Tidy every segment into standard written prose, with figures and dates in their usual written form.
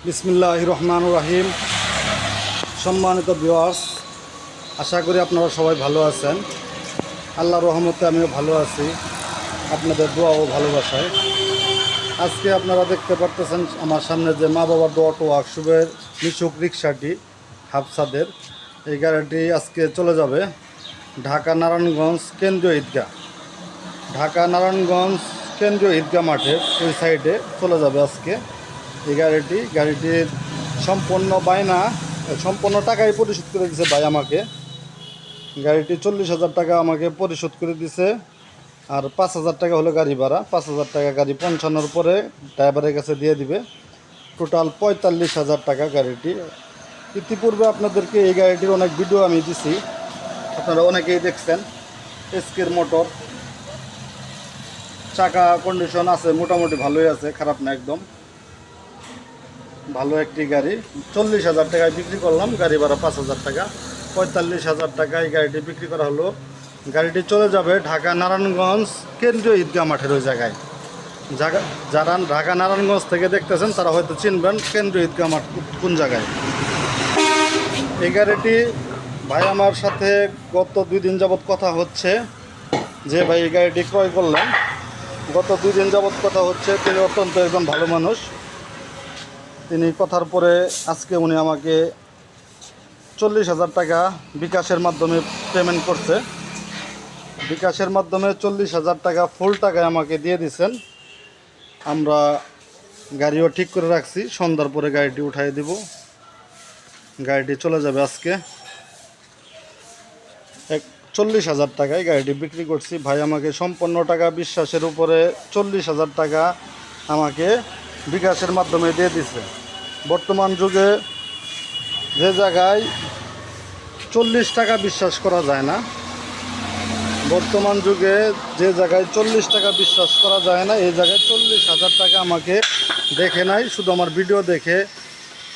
বিসমিল্লাহির রহমানির রহিম। সম্মানিত ভিউয়ার্স, আশা করি আপনারা সবাই ভালো আছেন। আল্লাহর রহমতে আমিও ভালো আছি, আপনাদের দোয়া ও ভালোবাসায়। আজকে আপনারা দেখতে পারতেছেন আমার সামনে যে মা বাবার অটো ওয়ার্কশপের মিশুক রিক্সাটি হাফসাদের, এই গাড়িটি আজকে চলে যাবে ঢাকা নারায়ণগঞ্জ কেন্দ্রীয় ঈদগাহ। ঢাকা নারায়ণগঞ্জ কেন্দ্রীয় ঈদগাহ মাঠের ওই সাইডে চলে যাবে আজকে এই গাড়িটির সম্পূর্ণ টাকাই পরিশোধ করে দিছে ভাই আমাকে। গাড়িটি 40,000 টাকা আমাকে পরিশোধ করে দিছে, আর 5,000 টাকা হলো গাড়ি ভাড়া। 5,000 টাকা গাড়ি পৌঁছানোর পরে ড্রাইভারের কাছে দিয়ে দিবে। টোটাল 45,000 টাকা গাড়িটি। ইতিপূর্বে আপনাদেরকে এই গাড়িটির অনেক ভিডিও আমি দিছি, আপনারা অনেকেই দেখছেন। এসকের মোটর, চাকা কন্ডিশন আছে মোটামুটি ভালোই আছে, খারাপ না, একদম ভালো একটি গাড়ি। 40,000 টাকায় বিক্রি করলাম, গাড়ি ভাড়া 5,000 টাকা। 45,000 টাকায় গাড়িটি বিক্রি করা হলো। গাড়িটি চলে যাবে ঢাকা নারায়ণগঞ্জ কেন্দ্রীয় ঈদগাহ মাঠের ওই জায়গায়। যারা ঢাকা নারায়ণগঞ্জ থেকে দেখতেছেন তারা হয়তো চিনবেন কেন্দ্রীয় ঈদগাহ মাঠ কোন জায়গায়। এই গাড়িটি ভাই আমার সাথে গত 2 দিন যাবৎ কথা হচ্ছে যে ভাই এই গাড়িটি ক্রয় করলেন। গত 2 দিন যাবৎ কথা হচ্ছে, তিনি অত্যন্ত একজন ভালো মানুষ। তিনি কথার পরে আজকে উনি আমাকে 40,000 টাকা বিকাশের মাধ্যমে পেমেন্ট করছে। বিকাশের মাধ্যমে 40,000 টাকা ফুল টাকায় আমাকে দিয়ে দিছেন। আমরা গাড়িও ঠিক করে রাখছি, সন্ধ্যার পরে গাড়িটি উঠাই দিব। গাড়িটি চলে যাবে আজকে 40,000 টাকায় গাড়িটি বিক্রি করছি। ভাই আমাকে সম্পূর্ণ টাকা বিশ্বাসের উপরে 40,000 টাকা আমাকে বিকাশের মাধ্যমে দিয়ে দিছে। বর্তমান যুগে যে জায়গায় 40 টাকা বিশ্বাস করা যায় না, বর্তমান যুগে যে জায়গায় 40 টাকা বিশ্বাস করা যায় না, এই জায়গায় 40,000 টাকা আমাকে দেখে নাই, শুধু আমার ভিডিও দেখে,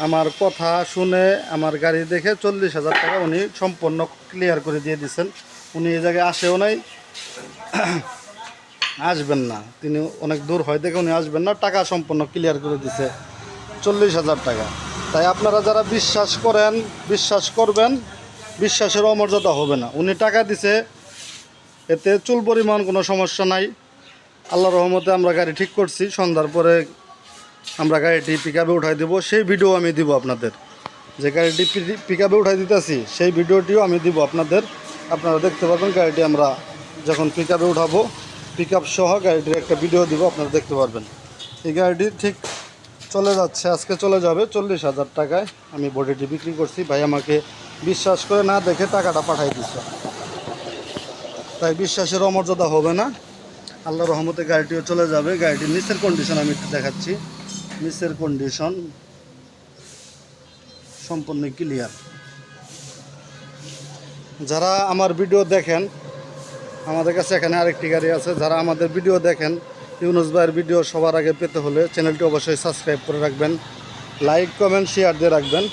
আমার কথা শুনে, আমার গাড়ি দেখে 40,000 টাকা উনি সম্পূর্ণ ক্লিয়ার করে দিয়ে দিচ্ছেন। উনি এই জায়গায় আসেও নাই, আসবেন না, তিনি অনেক দূর হয় দেখে উনি আসবেন না। টাকা সম্পূর্ণ ক্লিয়ার করে দিছে 40,000 টাকা। তাই আপনারা যারা বিশ্বাস করেন, বিশ্বাস করবেন, বিশ্বাসের অমর্যাদা হবে না। উনি টাকা দিছে, এতে চুল পরিমাণ কোনো সমস্যা নাই। আল্লাহর রহমতে আমরা গাড়ি ঠিক করছি, সন্ধ্যার পরে আমরা গাড়িটি পিকআপে উঠাই দেবো। সেই ভিডিও আমি দিব আপনাদের, যে গাড়িটি পিকআপে উঠাই দিতেছি সেই ভিডিওটিও আমি দিব আপনাদের। আপনারা দেখতে পারবেন গাড়িটি আমরা যখন পিকআপে উঠাবো, পিকআপ সহ গাড়িটির একটা ভিডিও দিব, আপনারা দেখতে পারবেন। এই গাড়িটি ঠিক চলে যাচ্ছে, আজকে চলে যাবে 40,000 টাকায়। আমি বডিটি বিক্রি করছি, ভাই আমাকে বিশ্বাস করে না দেখে টাকাটা পাঠাই দিচ্ছে। তাই বিশ্বাসের অমর্যাদা হবে না। আল্লাহর রহমতে গাড়িটিও চলে যাবে। গাড়িটির নিচের কন্ডিশন আমি একটু দেখাচ্ছি। নিচের কন্ডিশন সম্পূর্ণ ক্লিয়ার। যারা আমার ভিডিও দেখেন, আমাদের কাছে এখানে আরেকটি গাড়ি আছে, যারা আমাদের ভিডিও দেখেন, ইউনুস ভাইয়ের ভিডিও সবার আগে পেতে হলে চ্যানেলটি অবশ্যই সাবস্ক্রাইব করে রাখবেন, লাইক কমেন্ট শেয়ার দিয়ে রাখবেন।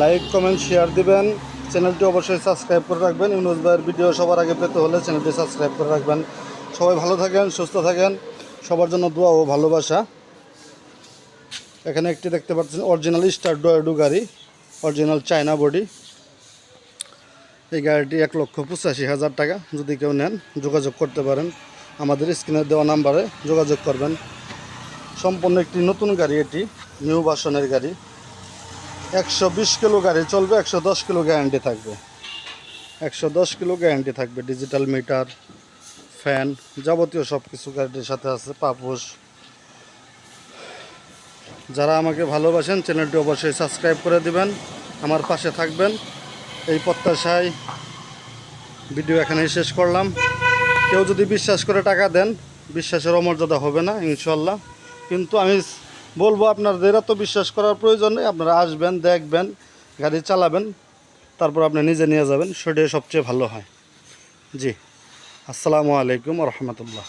লাইক কমেন্ট শেয়ার দিবেন, চ্যানেলটি অবশ্যই সাবস্ক্রাইব করে রাখবেন। ইউনুস ভাইয়ের ভিডিও সবার আগে পেতে হলে চ্যানেলটি সাবস্ক্রাইব করে রাখবেন। সবাই ভালো থাকেন, সুস্থ থাকেন, সবার জন্য দোয়া ও ভালোবাসা। এখানে একটি দেখতে পাচ্ছেন অরিজিনাল স্টার ডয়েডু গাড়ি, অরিজিনাল চায়না বডি। এই গাড়িটি 1,85,000 টাকা। যদি কেউ নেন যোগাযোগ করতে পারেন, আমাদের স্ক্রিনে দেওয়া নাম্বারে যোগাযোগ করবেন। সম্পূর্ণ একটি নতুন গাড়ি, এটি নিউ ভার্সনের গাড়ি। 120 কিলো গাড়ি চলবে, 110 কিলো গ্যারান্টি থাকবে। 110 কিলো গ্যারান্টি থাকবে। ডিজিটাল মিটার, ফ্যান, যাবতীয় সব কিছু গাড়িটির সাথে আছে, পাপোশ। যারা আমাকে ভালোবাসেন চ্যানেলটি অবশ্যই সাবস্ক্রাইব করে দিবেন, আমার পাশে থাকবেন, এই প্রত্যাশায় ভিডিও এখানেই শেষ করলাম। কেউ যদি বিশ্বাস করে টাকা দেন, বিশ্বাসের অমর্যাদা হবে না ইনশাল্লাহ। কিন্তু আমি বলবো আপনাদের এত বিশ্বাস করার প্রয়োজন নেই, আপনারা আসবেন, দেখবেন, গাড়ি চালাবেন, তারপর আপনি নিজে নিয়ে যাবেন, সেটাই সবচেয়ে ভালো হয়। জি, আসসালামু আলাইকুম রহমতুল্লাহ।